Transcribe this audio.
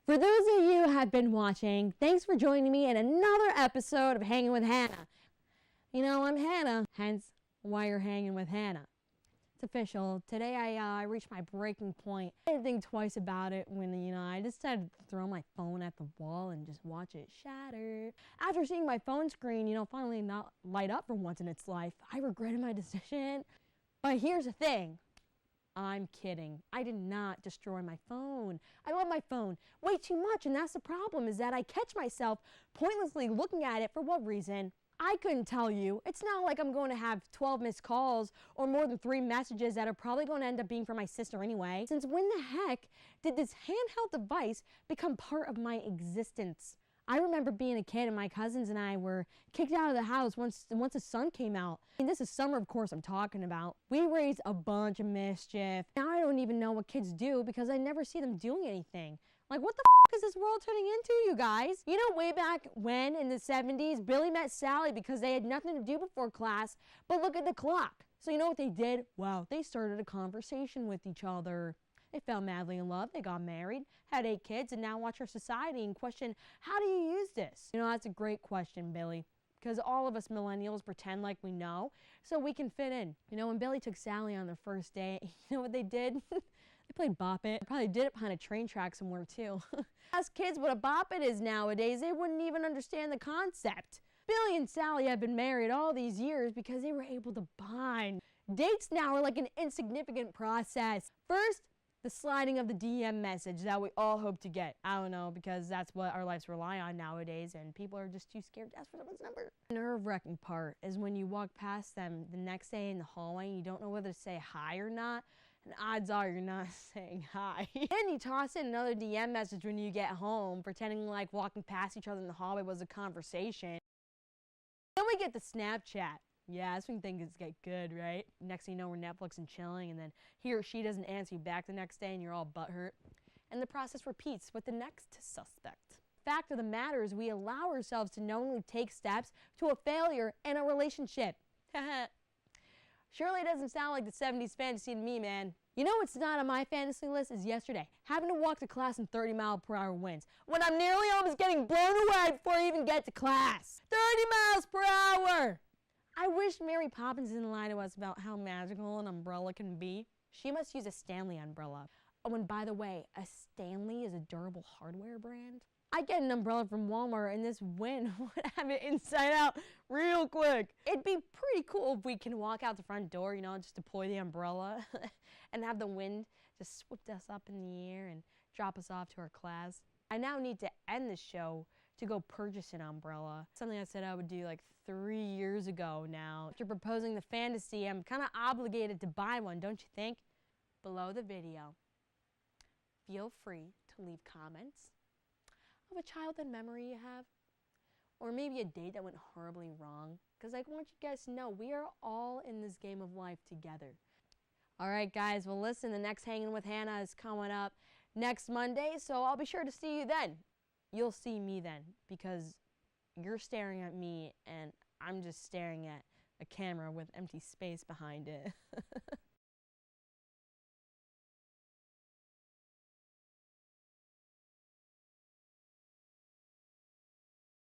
For those of you who have been watching, thanks for joining me in another episode of Hanging with Hannah. You know, I'm Hannah, hence why you're hanging with Hannah. It's official. Today I reached my breaking point. I didn't think twice about it when, I decided to throw my phone at the wall and just watch it shatter. After seeing my phone screen, finally not light up for once in its life, I regretted my decision. But here's the thing. I'm kidding. I did not destroy my phone. I love my phone way too much, and that's the problem, is that I catch myself pointlessly looking at it for what reason? I couldn't tell you. It's not like I'm going to have 12 missed calls or more than 3 messages that are probably going to end up being from my sister anyway. Since when the heck did this handheld device become part of my existence? I remember being a kid and my cousins and I were kicked out of the house once the sun came out. And this is summer, of course, I'm talking about. We raised a bunch of mischief. Now I don't even know what kids do because I never see them doing anything. Like, what the f is this world turning into, you guys? You know, way back when, in the 70s, Billy met Sally because they had nothing to do before class, but look at the clock. So you know what they did? Well, they started a conversation with each other. They fell madly in love, they got married, had 8 kids, and now watch our society and question, how do you use this? That's a great question, Billy, because all of us millennials pretend like we know, so we can fit in. When Billy took Sally on their first date, you know what they did? They played Bop It. They probably did it behind a train track somewhere, too. Ask kids what a Bop It is nowadays, they wouldn't even understand the concept. Billy and Sally have been married all these years because they were able to bond. Dates now are like an insignificant process. First, the sliding of the DM message that we all hope to get. I don't know, because that's what our lives rely on nowadays, and people are just too scared to ask for someone's number. The nerve-wracking part is when you walk past them the next day in the hallway and you don't know whether to say hi or not, and odds are you're not saying hi. And you toss in another DM message when you get home, pretending like walking past each other in the hallway was a conversation. Then we get the Snapchat. Yeah, that's when things get good, right? Next thing you know, we're Netflix and chilling, and then he or she doesn't answer you back the next day, and you're all butthurt. And the process repeats with the next suspect. Fact of the matter is, we allow ourselves to knowingly take steps to a failure in a relationship. Surely it doesn't sound like the 70s fantasy to me, man. You know what's not on my fantasy list is yesterday, having to walk to class in 30-mile-per-hour winds when I'm nearly almost getting blown away before I even get to class. 30 miles per hour! I wish Mary Poppins didn't lie to us about how magical an umbrella can be. She must use a Stanley umbrella. Oh, and by the way, a Stanley is a durable hardware brand. I get an umbrella from Walmart and this wind would have it inside out real quick. It'd be pretty cool if we can walk out the front door, just deploy the umbrella and have the wind just swoop us up in the air and drop us off to our class. I now need to end the show to go purchase an umbrella. Something I said I would do like 3 years ago now. After proposing the fantasy, I'm kind of obligated to buy one, don't you think? Below the video, feel free to leave comments of a childhood memory you have, or maybe a date that went horribly wrong, because I want you guys to know we are all in this game of life together. All right, guys, well, listen, the next Hanging with Hannah is coming up next Monday, so I'll be sure to see you then. You'll see me then, because you're staring at me and I'm just staring at a camera with empty space behind it.